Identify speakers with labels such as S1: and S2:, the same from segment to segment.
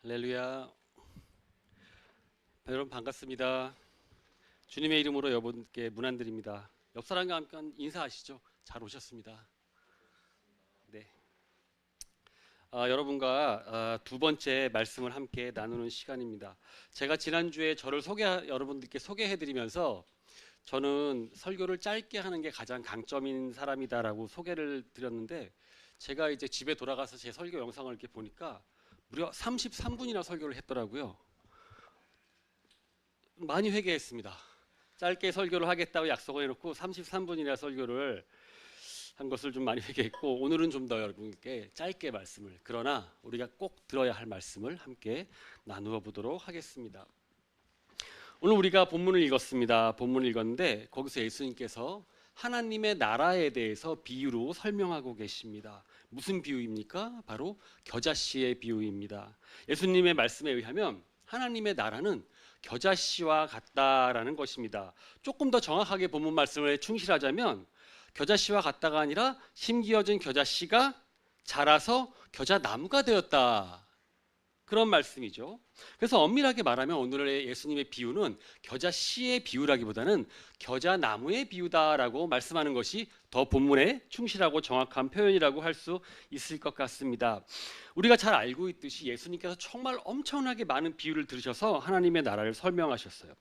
S1: 할렐루야. 여러분 반갑습니다. 주님의 이름으로 여러분께 문안드립니다. 옆 사람과 함께 인사하시죠. 잘 오셨습니다. 네. 여러분과 두 번째 말씀을 함께 나누는 시간입니다. 제가 지난주에 저를 여러분들께 소개해드리면서 저는 설교를 짧게 하는 게 가장 강점인 사람이다라고 소개를 드렸는데, 제가 이제 집에 돌아가서 제 설교 영상을 이렇게 보니까 무려 33분이나 설교를 했더라고요. 많이 회개했습니다. 짧게 설교를 하겠다고 약속을 해놓고 33분이나 설교를 한 것을 좀 많이 회개했고, 오늘은 좀 더 여러분께 짧게 말씀을, 그러나 우리가 꼭 들어야 할 말씀을 함께 나누어 보도록 하겠습니다. 오늘 우리가 본문을 읽었습니다. 본문을 읽었는데 거기서 예수님께서 하나님의 나라에 대해서 비유로 설명하고 계십니다. 무슨 비유입니까? 바로 겨자씨의 비유입니다. 예수님의 말씀에 의하면 하나님의 나라는 겨자씨와 같다라는 것입니다. 조금 더 정확하게 본문 말씀을 충실하자면 겨자씨와 같다가 아니라 심기어진 겨자씨가 자라서 겨자나무가 되었다, 그런 말씀이죠. 그래서 엄밀하게 말하면 오늘의 예수님의 비유는 겨자씨의 비유라기보다는 겨자나무의 비유다라고 말씀하는 것이 더 본문에 충실하고 정확한 표현이라고 할 수 있을 것 같습니다. 우리가 잘 알고 있듯이 예수님께서 정말 엄청나게 많은 비유를 들으셔서 하나님의 나라를 설명하셨어요.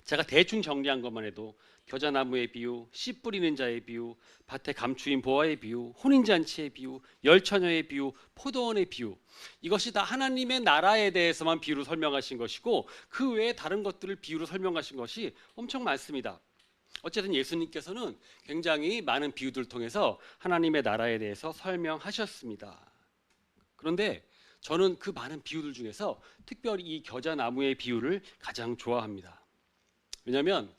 S1: 제가 대충 정리한 것만 해도 겨자나무의 비유, 씨 뿌리는 자의 비유, 밭에 감추인 보화의 비유, 혼인잔치의 비유, 열처녀의 비유, 포도원의 비유, 이것이 다 하나님의 나라에 대해서만 비유로 설명하신 것이고, 그 외에 다른 것들을 비유로 설명하신 것이 엄청 많습니다. 어쨌든 예수님께서는 굉장히 많은 비유들을 통해서 하나님의 나라에 대해서 설명하셨습니다. 그런데 저는 그 많은 비유들 중에서 특별히 이 겨자나무의 비유를 가장 좋아합니다. 왜냐하면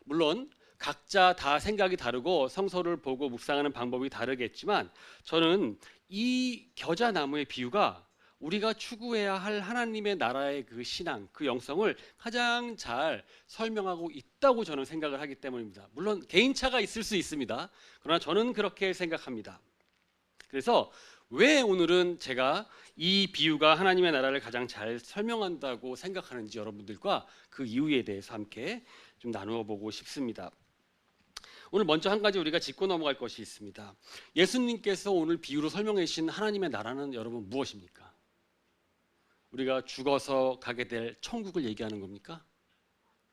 S1: 물론 각자 다 생각이 다르고 성서를 보고 묵상하는 방법이 다르겠지만, 저는 이 겨자나무의 비유가 우리가 추구해야 할 하나님의 나라의 그 신앙, 그 영성을 가장 잘 설명하고 있다고 저는 생각을 하기 때문입니다. 물론 개인차가 있을 수 있습니다. 그러나 저는 그렇게 생각합니다. 그래서 왜 오늘은 제가 이 비유가 하나님의 나라를 가장 잘 설명한다고 생각하는지 여러분들과 그 이유에 대해서 함께 좀 나누어 보고 싶습니다. 오늘 먼저 한 가지 우리가 짚고 넘어갈 것이 있습니다. 예수님께서 오늘 비유로 설명해 주신 하나님의 나라는 여러분 무엇입니까? 우리가 죽어서 가게 될 천국을 얘기하는 겁니까?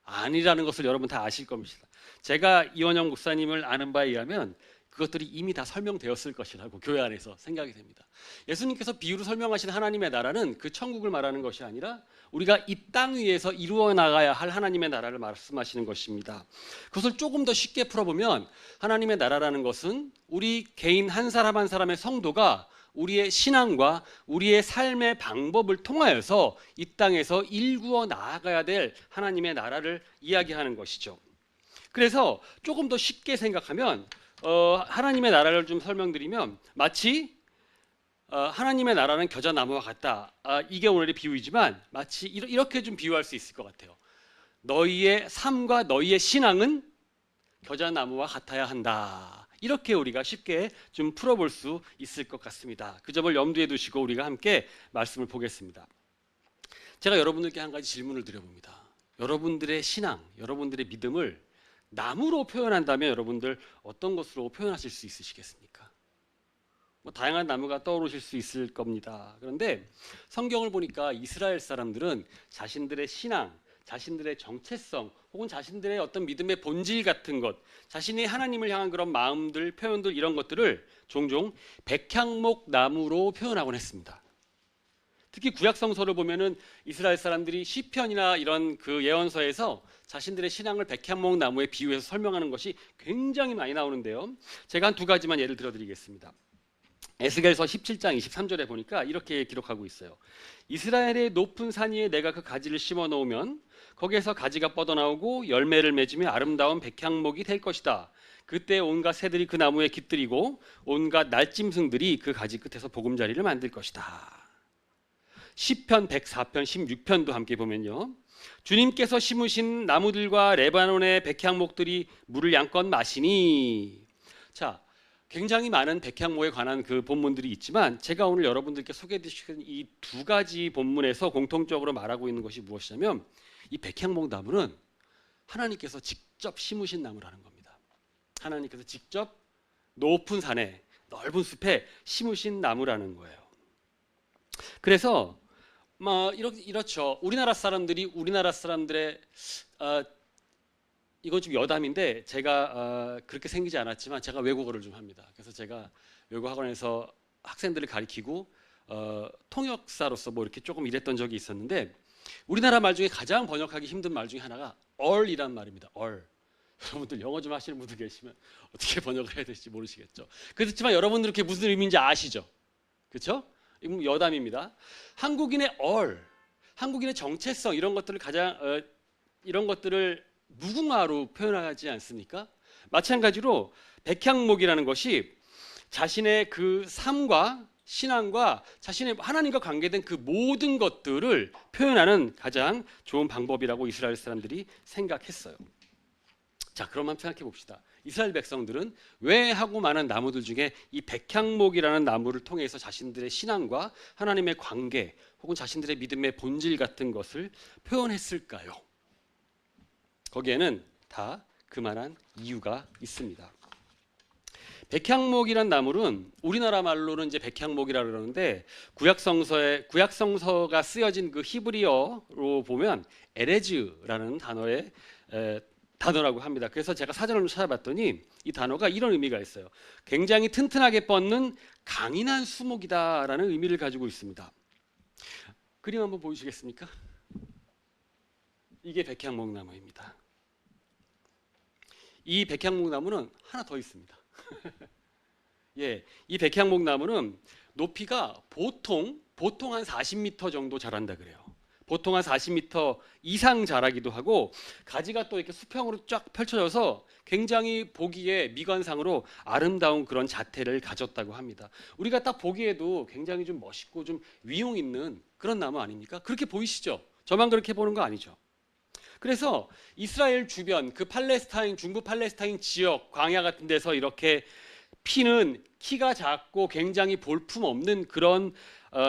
S1: 아니라는 것을 여러분 다 아실 겁니다. 제가 이원영 목사님을 아는 바에 의하면 그것들이 이미 다 설명되었을 것이라고 교회 안에서 생각이 됩니다. 예수님께서 비유로 설명하신 하나님의 나라는 그 천국을 말하는 것이 아니라 우리가 이 땅 위에서 이루어 나가야 할 하나님의 나라를 말씀하시는 것입니다. 그것을 조금 더 쉽게 풀어보면 하나님의 나라라는 것은 우리 개인 한 사람 한 사람의 성도가 우리의 신앙과 우리의 삶의 방법을 통하여서 이 땅에서 일구어 나아가야 될 하나님의 나라를 이야기하는 것이죠. 그래서 조금 더 쉽게 생각하면 하나님의 나라를 좀 설명드리면 마치 하나님의 나라는 겨자나무와 같다. 이게 오늘의 비유이지만 마치 이렇게 좀 비유할 수 있을 것 같아요. 너희의 삶과 너희의 신앙은 겨자나무와 같아야 한다. 이렇게 우리가 쉽게 좀 풀어볼 수 있을 것 같습니다. 그 점을 염두에 두시고 우리가 함께 말씀을 보겠습니다. 제가 여러분들께 한 가지 질문을 드려봅니다. 여러분들의 신앙, 여러분들의 믿음을 나무로 표현한다면 여러분들 어떤 것으로 표현하실 수 있으시겠습니까? 다양한 나무가 떠오르실 수 있을 겁니다. 그런데 성경을 보니까 이스라엘 사람들은 자신들의 신앙, 자신들의 정체성 혹은 자신들의 어떤 믿음의 본질 같은 것, 자신이 하나님을 향한 그런 마음들, 표현들, 이런 것들을 종종 백향목 나무로 표현하곤 했습니다. 특히 구약 성서를 보면은 이스라엘 사람들이 시편이나 이런 그 예언서에서 자신들의 신앙을 백향목 나무에 비유해서 설명하는 것이 굉장히 많이 나오는데요. 제가 한 두 가지만 예를 들어드리겠습니다. 에스겔서 17장 23절에 보니까 이렇게 기록하고 있어요. 이스라엘의 높은 산 위에 내가 그 가지를 심어 놓으면 거기에서 가지가 뻗어나오고 열매를 맺으며 아름다운 백향목이 될 것이다. 그때 온갖 새들이 그 나무에 깃들이고 온갖 날짐승들이 그 가지 끝에서 보금자리를 만들 것이다. 시편 104편 16편도 함께 보면요, 주님께서 심으신 나무들과 레바논의 백향목들이 물을 양껏 마시니. 자, 굉장히 많은 백향목에 관한 그 본문들이 있지만 제가 오늘 여러분들께 소개해드린 이 두 가지 본문에서 공통적으로 말하고 있는 것이 무엇이냐면 이 백향목 나무는 하나님께서 직접 심으신 나무라는 겁니다. 하나님께서 직접 높은 산에 넓은 숲에 심으신 나무라는 거예요. 그래서 이렇죠. 우리나라 사람들의 이건 좀 여담인데 제가 그렇게 생기지 않았지만 제가 외국어를 좀 합니다. 그래서 제가 외국어 학원에서 학생들을 가리키고 통역사로서 뭐 이렇게 조금 일했던 적이 있었는데 우리나라 말 중에 가장 번역하기 힘든 말 중에 하나가 얼이란 말입니다. 얼. 여러분들 영어 좀 하시는 분들 계시면 어떻게 번역을 해야 될지 모르시겠죠. 그렇지만 여러분들 그게 무슨 의미인지 아시죠? 그렇죠? 이건 여담입니다. 한국인의 얼, 한국인의 정체성 이런 것들을 이런 것들을 무궁화로 표현하지 않습니까? 마찬가지로 백향목이라는 것이 자신의 그 삶과 신앙과 자신의 하나님과 관계된 그 모든 것들을 표현하는 가장 좋은 방법이라고 이스라엘 사람들이 생각했어요. 자, 그럼 한번 생각해 봅시다. 이스라엘 백성들은 왜 하고 많은 나무들 중에 이 백향목이라는 나무를 통해서 자신들의 신앙과 하나님의 관계 혹은 자신들의 믿음의 본질 같은 것을 표현했을까요? 거기에는 다 그만한 이유가 있습니다. 백향목이란 나무는 우리나라 말로는 이제 백향목이라 그러는데 구약성서가 쓰여진 그 히브리어로 보면 에레즈라는 단어라고 합니다. 그래서 제가 사전을 찾아봤더니 이 단어가 이런 의미가 있어요. 굉장히 튼튼하게 뻗는 강인한 수목이다라는 의미를 가지고 있습니다. 그림 한번 보여주시겠습니까? 이게 백향목 나무입니다. 이 백향목 나무는 하나 더 있습니다. 예, 이 백향목 나무는 높이가 보통 한 40m 정도 자란다 그래요. 보통 한 40m 이상 자라기도 하고 가지가 또 이렇게 수평으로 쫙 펼쳐져서 굉장히 보기에 미관상으로 아름다운 그런 자태를 가졌다고 합니다. 우리가 딱 보기에도 굉장히 좀 멋있고 좀 위용 있는 그런 나무 아닙니까? 그렇게 보이시죠? 저만 그렇게 보는 거 아니죠? 그래서 이스라엘 주변 그 중부 팔레스타인 지역 광야 같은 데서 이렇게 피는 키가 작고 굉장히 볼품 없는 그런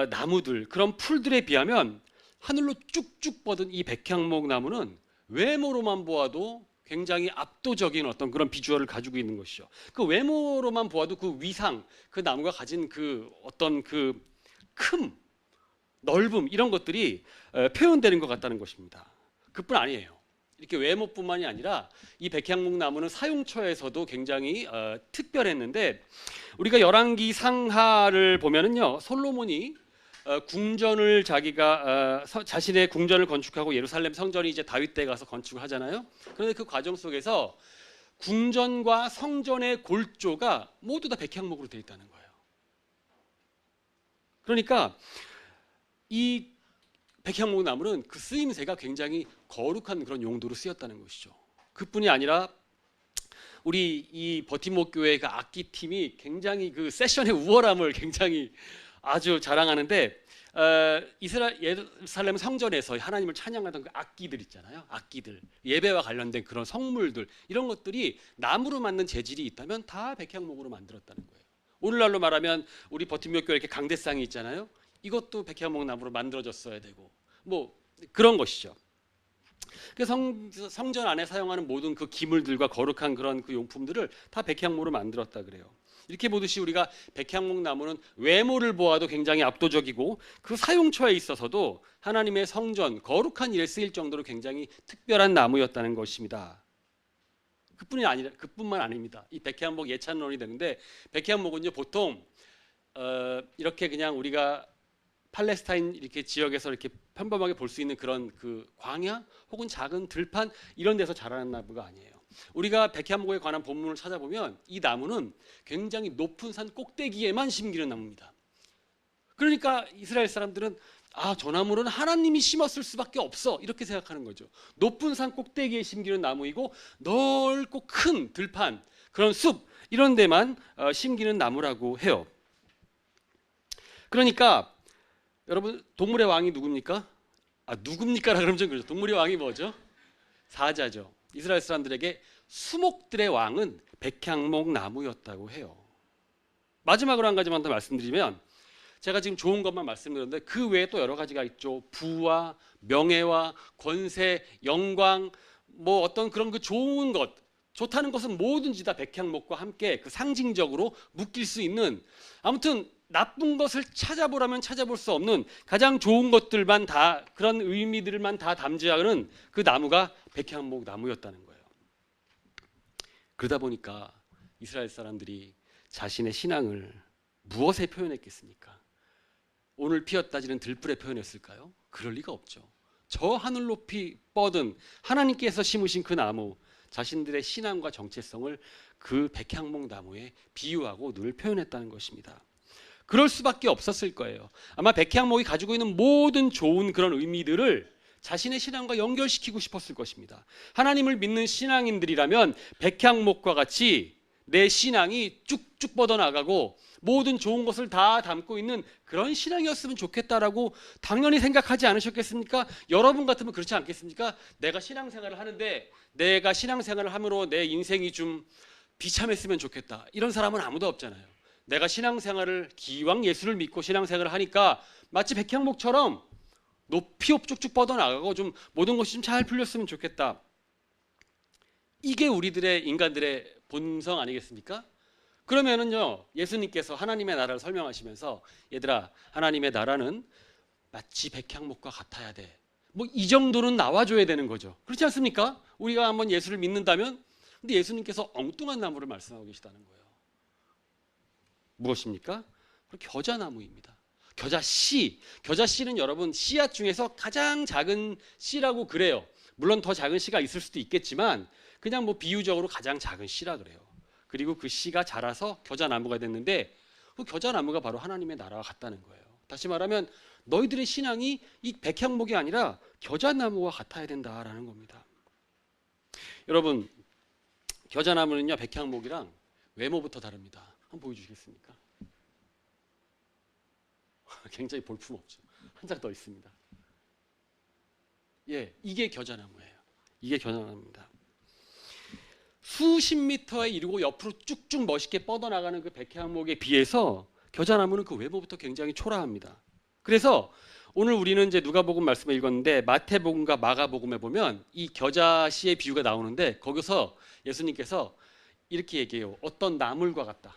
S1: 나무들, 그런 풀들에 비하면 하늘로 쭉쭉 뻗은 이 백향목 나무는 외모로만 보아도 굉장히 압도적인 어떤 그런 비주얼을 가지고 있는 것이죠. 그 외모로만 보아도 그 위상, 그 나무가 가진 그 어떤 그 큼, 넓음 이런 것들이 표현되는 것 같다는 것입니다. 그뿐 아니에요. 이렇게 외모뿐만이 아니라 이 백향목 나무는 사용처에서도 굉장히 특별했는데 우리가 열왕기 상하를 보면은요 솔로몬이 궁전을 자신의 궁전을 건축하고 예루살렘 성전이 이제 다윗 때 가서 건축을 하잖아요. 그런데 그 과정 속에서 궁전과 성전의 골조가 모두 다 백향목으로 되어 있다는 거예요. 그러니까 이 백향목 나무는 그 쓰임새가 굉장히 거룩한 그런 용도로 쓰였다는 것이죠. 그뿐이 아니라 우리 이 버팀목 교회 그 악기팀이 굉장히 그 세션의 우월함을 굉장히 아주 자랑하는데 예루살렘 성전에서 하나님을 찬양하던 그 악기들 있잖아요. 악기들, 예배와 관련된 그런 성물들 이런 것들이 나무로 만든 재질이 있다면 다 백향목으로 만들었다는 거예요. 오늘날로 말하면 우리 버팀목 교회 이렇게 강대상이 있잖아요. 이것도 백향목 나무로 만들어졌어야 되고 뭐 그런 것이죠. 그래서 성전 안에 사용하는 모든 그 기물들과 거룩한 그런 그 용품들을 다 백향목으로 만들었다 그래요. 이렇게 보듯이 우리가 백향목 나무는 외모를 보아도 굉장히 압도적이고 그 사용처에 있어서도 하나님의 성전, 거룩한 일에 쓰일 정도로 굉장히 특별한 나무였다는 것입니다. 그뿐만 아닙니다. 이 백향목 예찬론이 되는데 백향목은요 보통 이렇게 그냥 우리가 팔레스타인 이렇게 지역에서 이렇게 평범하게 볼 수 있는 그런 그 광야 혹은 작은 들판 이런 데서 자라는 나무가 아니에요. 우리가 백향목에 관한 본문을 찾아보면 이 나무는 굉장히 높은 산 꼭대기에만 심기는 나무입니다. 그러니까 이스라엘 사람들은 저 나무는 하나님이 심었을 수밖에 없어 이렇게 생각하는 거죠. 높은 산 꼭대기에 심기는 나무이고 넓고 큰 들판 그런 숲 이런 데만 심기는 나무라고 해요. 그러니까 여러분 동물의 왕이 누굽니까? 누굽니까라 그러면 좀 그렇죠. 동물의 왕이 뭐죠? 사자죠. 이스라엘 사람들에게 수목들의 왕은 백향목 나무였다고 해요. 마지막으로 한 가지만 더 말씀드리면, 제가 지금 좋은 것만 말씀드렸는데 그 외에 또 여러 가지가 있죠. 부와 명예와 권세, 영광, 뭐 어떤 그런 그 좋은 것, 좋다는 것은 뭐든지 다 백향목과 함께 그 상징적으로 묶일 수 있는, 아무튼 나쁜 것을 찾아보라면 찾아볼 수 없는 가장 좋은 것들만 다, 그런 의미들만 다 담지하는 그 나무가 백향목 나무였다는 거예요. 그러다 보니까 이스라엘 사람들이 자신의 신앙을 무엇에 표현했겠습니까? 오늘 피었다지는 들불에 표현했을까요? 그럴 리가 없죠. 저 하늘 높이 뻗은 하나님께서 심으신 그 나무, 자신들의 신앙과 정체성을 그 백향목 나무에 비유하고 늘 표현했다는 것입니다. 그럴 수밖에 없었을 거예요. 아마 백향목이 가지고 있는 모든 좋은 그런 의미들을 자신의 신앙과 연결시키고 싶었을 것입니다. 하나님을 믿는 신앙인들이라면 백향목과 같이 내 신앙이 쭉쭉 뻗어나가고 모든 좋은 것을 다 담고 있는 그런 신앙이었으면 좋겠다라고 당연히 생각하지 않으셨겠습니까? 여러분 같으면 그렇지 않겠습니까? 내가 신앙생활을 하는데 내가 신앙생활을 함으로 내 인생이 좀 비참했으면 좋겠다, 이런 사람은 아무도 없잖아요. 내가 신앙생활을, 기왕 예수를 믿고 신앙생활을 하니까 마치 백향목처럼 높이 쭉쭉 뻗어나가고 좀 모든 것이 좀 잘 풀렸으면 좋겠다. 이게 우리들의, 인간들의 본성 아니겠습니까? 그러면은요, 예수님께서 하나님의 나라를 설명하시면서 얘들아, 하나님의 나라는 마치 백향목과 같아야 돼, 뭐 이 정도는 나와줘야 되는 거죠. 그렇지 않습니까? 우리가 한번 예수를 믿는다면. 근데 예수님께서 엉뚱한 나무를 말씀하고 계시다는 거예요. 무엇입니까? 겨자나무입니다. 겨자씨. 겨자씨는 여러분 씨앗 중에서 가장 작은 씨라고 그래요. 물론 더 작은 씨가 있을 수도 있겠지만 그냥 뭐 비유적으로 가장 작은 씨라 그래요. 그리고 그 씨가 자라서 겨자나무가 됐는데 그 겨자나무가 바로 하나님의 나라와 같다는 거예요. 다시 말하면 너희들의 신앙이 이 백향목이 아니라 겨자나무와 같아야 된다라는 겁니다. 여러분, 겨자나무는요, 백향목이랑 외모부터 다릅니다. 한번 보여주시겠습니까? 굉장히 볼품없죠. 한 장 더 있습니다. 예, 이게 겨자나무예요. 이게 겨자나무입니다. 수십 미터에 이르고 옆으로 쭉쭉 멋있게 뻗어나가는 그 백향목에 비해서 겨자나무는 그 외모부터 굉장히 초라합니다. 그래서 오늘 우리는 이제 누가복음 말씀을 읽었는데 마태복음과 마가복음에 보면 이 겨자씨의 비유가 나오는데 거기서 예수님께서 이렇게 얘기해요. 어떤 나물과 같다,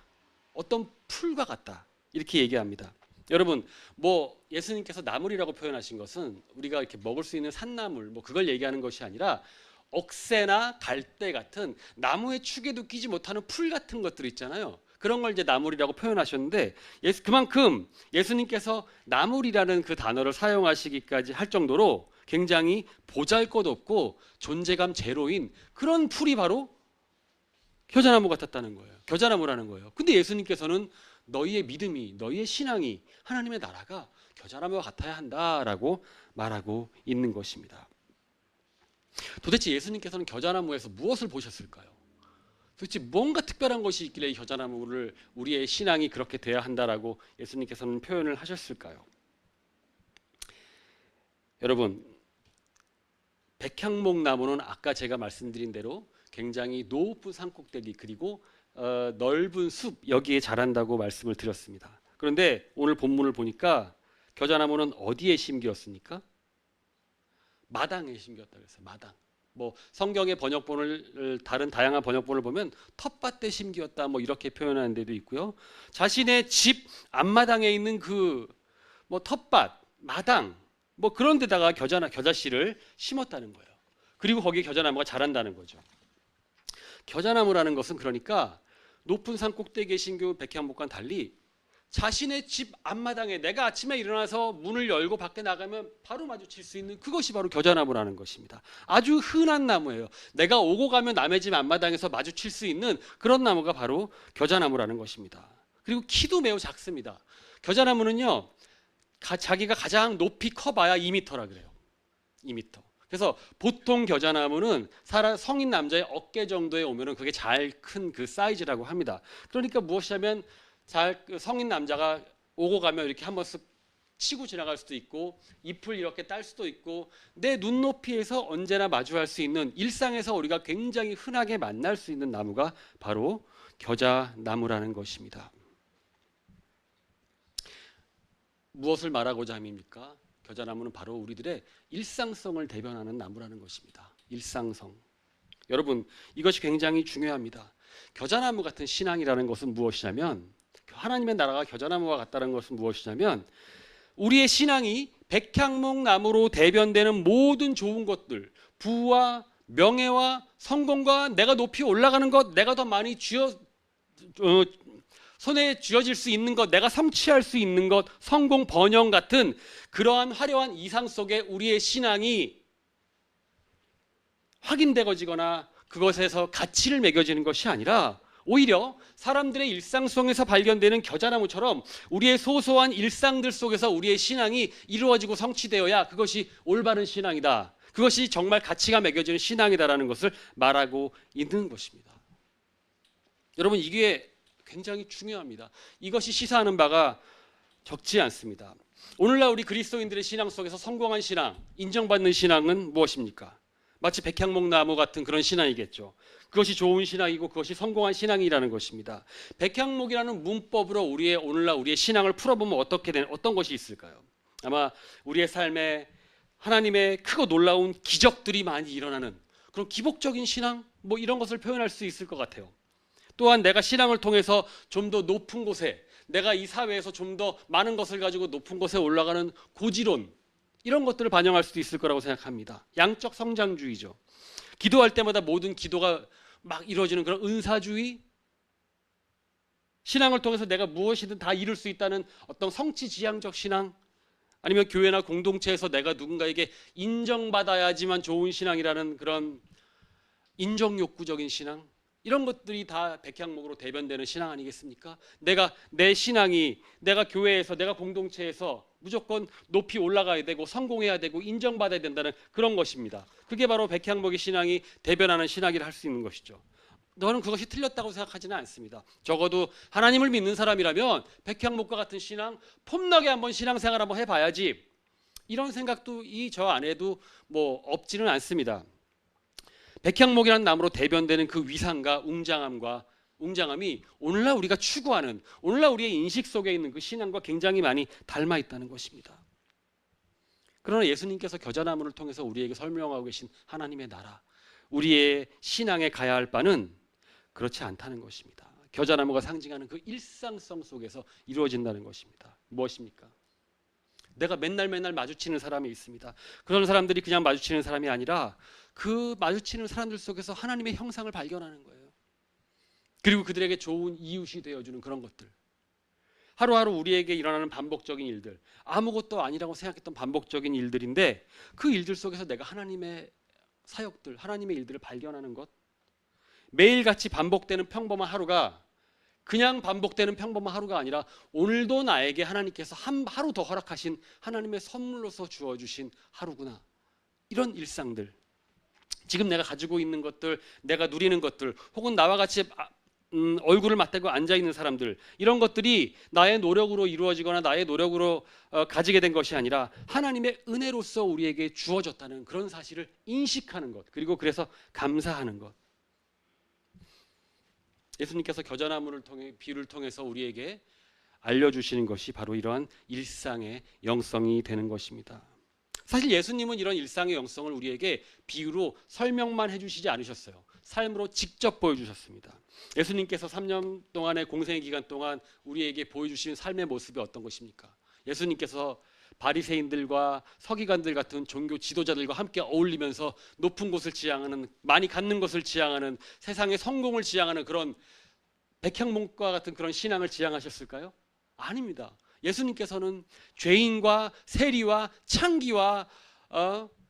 S1: 어떤 풀과 같다, 이렇게 얘기합니다. 여러분, 뭐 예수님께서 나물이라고 표현하신 것은 우리가 이렇게 먹을 수 있는 산나물, 뭐 그걸 얘기하는 것이 아니라 억새나 갈대 같은 나무의 축에도 끼지 못하는 풀 같은 것들 있잖아요. 그런 걸 이제 나물이라고 표현하셨는데, 그만큼 예수님께서 나물이라는 그 단어를 사용하시기까지 할 정도로 굉장히 보잘것없고 존재감 제로인 그런 풀이 바로 겨자나무 같았다는 거예요. 겨자나무라는 거예요. 근데 예수님께서는 너희의 믿음이, 너희의 신앙이, 하나님의 나라가 겨자나무와 같아야 한다라고 말하고 있는 것입니다. 도대체 예수님께서는 겨자나무에서 무엇을 보셨을까요? 도대체 뭔가 특별한 것이 있길래 이 겨자나무를 우리의 신앙이 그렇게 돼야 한다라고 예수님께서는 표현을 하셨을까요? 여러분, 백향목 나무는 아까 제가 말씀드린 대로 굉장히 높은 산꼭대기 그리고 넓은 숲, 여기에 자란다고 말씀을 드렸습니다. 그런데 오늘 본문을 보니까 겨자나무는 어디에 심기었습니까? 마당에 심겼다고 했어요. 마당. 뭐 성경의 번역본을, 다른 다양한 번역본을 보면 텃밭에 심기었다, 뭐 이렇게 표현하는 데도 있고요. 자신의 집 앞마당에 있는 그 뭐 텃밭, 마당, 뭐 그런 데다가 겨자씨를 심었다는 거예요. 그리고 거기에 겨자나무가 자란다는 거죠. 겨자나무라는 것은 그러니까 높은 산 꼭대기에 심겨온 백향목과는 달리 자신의 집 앞마당에 내가 아침에 일어나서 문을 열고 밖에 나가면 바로 마주칠 수 있는 그것이 바로 겨자나무라는 것입니다. 아주 흔한 나무예요. 내가 오고 가면 남의 집 앞마당에서 마주칠 수 있는 그런 나무가 바로 겨자나무라는 것입니다. 그리고 키도 매우 작습니다. 겨자나무는요, 자기가 가장 높이 커봐야 2m라 그래요. 2m. 그래서 보통 겨자나무는 성인 남자의 어깨 정도에 오면은 그게 잘 큰 그 사이즈라고 합니다. 그러니까 무엇이냐면 성인 남자가 오고 가면 이렇게 한 번 쓱 치고 지나갈 수도 있고 잎을 이렇게 딸 수도 있고 내 눈높이에서 언제나 마주할 수 있는, 일상에서 우리가 굉장히 흔하게 만날 수 있는 나무가 바로 겨자나무라는 것입니다. 무엇을 말하고자 함입니까? 겨자나무는 바로 우리들의 일상성을 대변하는 나무라는 것입니다. 일상성. 여러분, 이것이 굉장히 중요합니다. 겨자나무 같은 신앙이라는 것은 무엇이냐면, 하나님의 나라가 겨자나무와 같다는 것은 무엇이냐면, 우리의 신앙이 백향목 나무로 대변되는 모든 좋은 것들, 부와 명예와 성공과 내가 높이 올라가는 것, 내가 더 많이 손에 쥐어질 수 있는 것, 내가 성취할 수 있는 것, 성공, 번영 같은 그러한 화려한 이상 속에 우리의 신앙이 확인되어지거나 그것에서 가치를 매겨지는 것이 아니라, 오히려 사람들의 일상 속에서 발견되는 겨자나무처럼 우리의 소소한 일상들 속에서 우리의 신앙이 이루어지고 성취되어야 그것이 올바른 신앙이다, 그것이 정말 가치가 매겨지는 신앙이다라는 것을 말하고 있는 것입니다. 여러분, 이게 굉장히 중요합니다. 이것이 시사하는 바가 적지 않습니다. 오늘날 우리 그리스도인들의 신앙 속에서 성공한 신앙, 인정받는 신앙은 무엇입니까? 마치 백향목 나무 같은 그런 신앙이겠죠. 그것이 좋은 신앙이고 그것이 성공한 신앙이라는 것입니다. 백향목이라는 문법으로 오늘날 우리의 신앙을 풀어보면 어떤 것이 있을까요? 아마 우리의 삶에 하나님의 크고 놀라운 기적들이 많이 일어나는 그런 기복적인 신앙, 이런 것을 표현할 수 있을 것 같아요. 또한 내가 신앙을 통해서 좀 더 높은 곳에, 내가 이 사회에서 좀 더 많은 것을 가지고 높은 곳에 올라가는 고지론, 이런 것들을 반영할 수도 있을 거라고 생각합니다. 양적 성장주의죠. 기도할 때마다 모든 기도가 막 이루어지는 그런 은사주의, 신앙을 통해서 내가 무엇이든 다 이룰 수 있다는 어떤 성취지향적 신앙, 아니면 교회나 공동체에서 내가 누군가에게 인정받아야지만 좋은 신앙이라는 그런 인정욕구적인 신앙, 이런 것들이 다 백향목으로 대변되는 신앙 아니겠습니까? 내 신앙이 내가 교회에서, 내가 공동체에서 무조건 높이 올라가야 되고 성공해야 되고 인정받아야 된다는 그런 것입니다. 그게 바로 백향목의 신앙이 대변하는 신앙이라 할 수 있는 것이죠. 저는 그것이 틀렸다고 생각하지는 않습니다. 적어도 하나님을 믿는 사람이라면 백향목과 같은 신앙, 폼나게 한번 신앙생활 한번 해봐야지, 이런 생각도 저 안에도 없지는 않습니다. 백향목이라는 나무로 대변되는 그 위상과 웅장함이 오늘날 우리가 추구하는, 오늘날 우리의 인식 속에 있는 그 신앙과 굉장히 많이 닮아 있다는 것입니다. 그러나 예수님께서 겨자나무를 통해서 우리에게 설명하고 계신 하나님의 나라, 우리의 신앙에 가야 할 바는 그렇지 않다는 것입니다. 겨자나무가 상징하는 그 일상성 속에서 이루어진다는 것입니다. 무엇입니까? 내가 맨날 마주치는 사람이 있습니다. 그런 사람들이 그냥 마주치는 사람이 아니라 그 마주치는 사람들 속에서 하나님의 형상을 발견하는 거예요. 그리고 그들에게 좋은 이웃이 되어주는 그런 것들, 하루하루 우리에게 일어나는 반복적인 일들, 아무것도 아니라고 생각했던 반복적인 일들인데 그 일들 속에서 내가 하나님의 사역들, 하나님의 일들을 발견하는 것, 매일같이 반복되는 평범한 하루가 그냥 반복되는 평범한 하루가 아니라 오늘도 나에게 하나님께서 하루 더 허락하신 하나님의 선물로서 주어주신 하루구나, 이런 일상들, 지금 내가 가지고 있는 것들, 내가 누리는 것들, 혹은 나와 같이 얼굴을 맞대고 앉아있는 사람들, 이런 것들이 나의 노력으로 이루어지거나 나의 노력으로 가지게 된 것이 아니라 하나님의 은혜로서 우리에게 주어졌다는 그런 사실을 인식하는 것, 그리고 그래서 감사하는 것. 예수님께서 겨자나무를 통해, 비유를 통해서 우리에게 알려주시는 것이 바로 이러한 일상의 영성이 되는 것입니다. 사실 예수님은 이런 일상의 영성을 우리에게 비유로 설명만 해주시지 않으셨어요. 삶으로 직접 보여주셨습니다. 예수님께서 3년 동안의 공생의 기간 동안 우리에게 보여주신 삶의 모습이 어떤 것입니까? 예수님께서 바리새인들과 서기관들 같은 종교 지도자들과 함께 어울리면서 높은 곳을 지향하는, 많이 갖는 것을 지향하는, 세상의 성공을 지향하는 그런 백향목과 같은 그런 신앙을 지향하셨을까요? 아닙니다. 예수님께서는 죄인과 세리와 창기와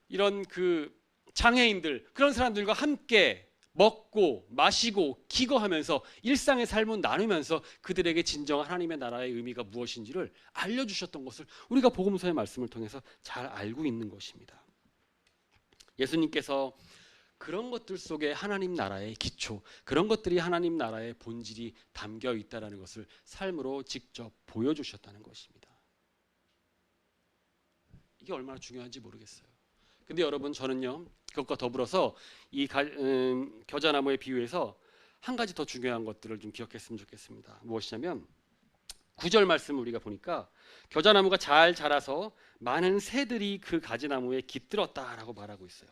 S1: 이런 그 장애인들, 그런 사람들과 함께 먹고 마시고 기거하면서 일상의 삶을 나누면서 그들에게 진정한 하나님의 나라의 의미가 무엇인지를 알려주셨던 것을 우리가 복음서의 말씀을 통해서 잘 알고 있는 것입니다. 예수님께서 그런 것들 속에 하나님 나라의 기초, 그런 것들이 하나님 나라의 본질이 담겨 있다는 것을 삶으로 직접 보여주셨다는 것입니다. 이게 얼마나 중요한지 모르겠어요. 근데 여러분, 저는요, 그것과 더불어서 이 겨자나무의 비유에서 한 가지 더 중요한 것들을 좀 기억했으면 좋겠습니다. 무엇이냐면 9절 말씀을 우리가 보니까 겨자나무가 잘 자라서 많은 새들이 그 가지나무에 깃들었다라고 말하고 있어요.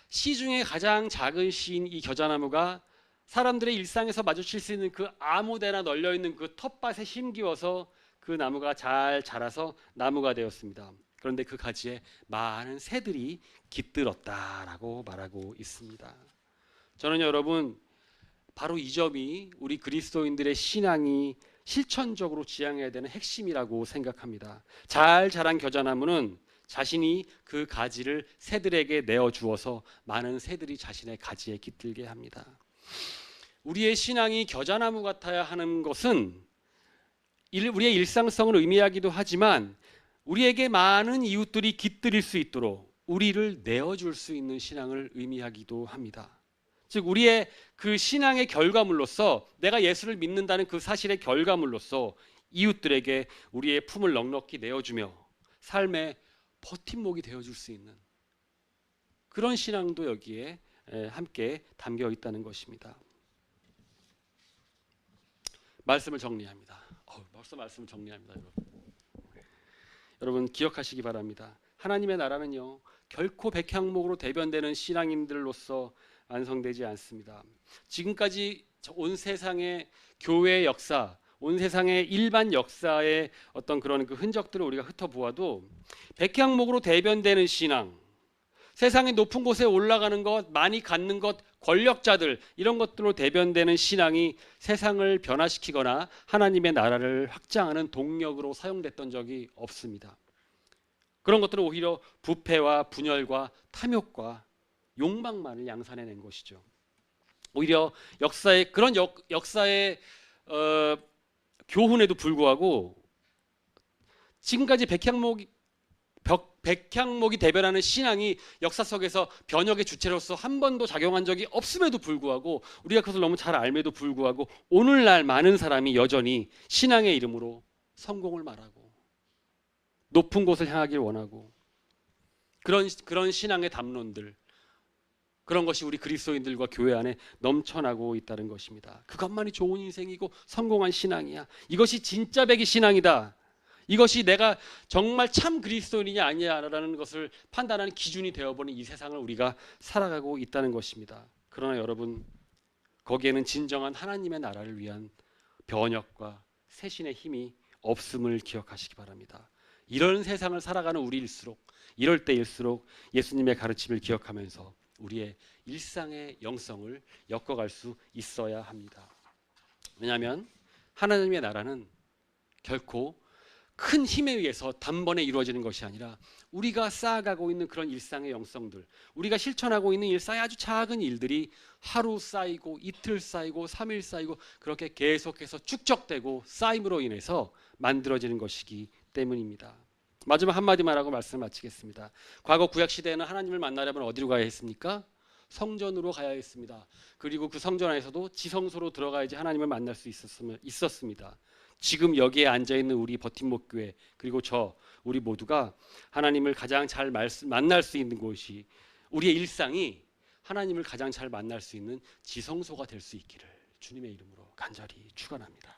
S1: 씨 중에 가장 작은 씨인 이 겨자나무가 사람들의 일상에서 마주칠 수 있는 그 아무데나 널려 있는 그 텃밭에 심기워서 그 나무가 잘 자라서 나무가 되었습니다. 그런데 그 가지에 많은 새들이 깃들었다라고 말하고 있습니다. 저는 여러분 바로 이 점이 우리 그리스도인들의 신앙이 실천적으로 지향해야 되는 핵심이라고 생각합니다. 잘 자란 겨자나무는 자신이 그 가지를 새들에게 내어주어서 많은 새들이 자신의 가지에 깃들게 합니다. 우리의 신앙이 겨자나무 같아야 하는 것은 우리의 일상성을 의미하기도 하지만 우리에게 많은 이웃들이 깃들일 수 있도록 우리를 내어줄 수 있는 신앙을 의미하기도 합니다. 즉 우리의 그 신앙의 결과물로서 내가 예수를 믿는다는 그 사실의 결과물로서 이웃들에게 우리의 품을 넉넉히 내어주며 삶의 버팀목이 되어줄 수 있는 그런 신앙도 여기에 함께 담겨 있다는 것입니다. 말씀을 정리합니다. 벌써 말씀을 정리합니다. 여러분 기억하시기 바랍니다. 하나님의 나라는요 결코 백향목으로 대변되는 신앙인들로서 완성되지 않습니다. 지금까지 온 세상의 교회의 역사, 온 세상의 일반 역사의 어떤 그런 그 흔적들을 우리가 흩어보아도 백향목으로 대변되는 신앙, 세상의 높은 곳에 올라가는 것, 많이 갖는 것, 권력자들 이런 것들로 대변되는 신앙이 세상을 변화시키거나 하나님의 나라를 확장하는 동력으로 사용됐던 적이 없습니다. 그런 것들은 오히려 부패와 분열과 탐욕과 욕망만을 양산해낸 것이죠. 오히려 역사의 그런 역사의 교훈에도 불구하고 지금까지 백향목이 대변하는 신앙이 역사 속에서 변혁의 주체로서 한 번도 작용한 적이 없음에도 불구하고 우리가 그것을 너무 잘 알면도 불구하고 오늘날 많은 사람이 여전히 신앙의 이름으로 성공을 말하고 높은 곳을 향하길 원하고 그런 신앙의 담론들 그런 것이 우리 그리스도인들과 교회 안에 넘쳐나고 있다는 것입니다. 그것만이 좋은 인생이고 성공한 신앙이야. 이것이 진짜 백의 신앙이다. 이것이 내가 정말 참 그리스도인이냐 아니냐라는 것을 판단하는 기준이 되어버린 이 세상을 우리가 살아가고 있다는 것입니다. 그러나 여러분 거기에는 진정한 하나님의 나라를 위한 변혁과 새신의 힘이 없음을 기억하시기 바랍니다. 이런 세상을 살아가는 우리일수록 이럴 때일수록 예수님의 가르침을 기억하면서 우리의 일상의 영성을 엮어갈 수 있어야 합니다. 왜냐하면 하나님의 나라는 결코 큰 힘에 의해서 단번에 이루어지는 것이 아니라 우리가 쌓아가고 있는 그런 일상의 영성들, 우리가 실천하고 있는 일상의 아주 작은 일들이 하루 쌓이고 이틀 쌓이고 3일 쌓이고 그렇게 계속해서 축적되고 쌓임으로 인해서 만들어지는 것이기 때문입니다. 마지막 한마디만 하고 말씀을 마치겠습니다. 과거 구약시대에는 하나님을 만나려면 어디로 가야 했습니까? 성전으로 가야 했습니다. 그리고 그 성전 안에서도 지성소로 들어가야지 하나님을 만날 수 있었습니다. 지금 여기에 앉아있는 우리 버팀목 교회 그리고 우리 모두가 하나님을 가장 잘 만날 수 있는 곳이 우리의 일상이 하나님을 가장 잘 만날 수 있는 지성소가 될 수 있기를 주님의 이름으로 간절히 축원합니다.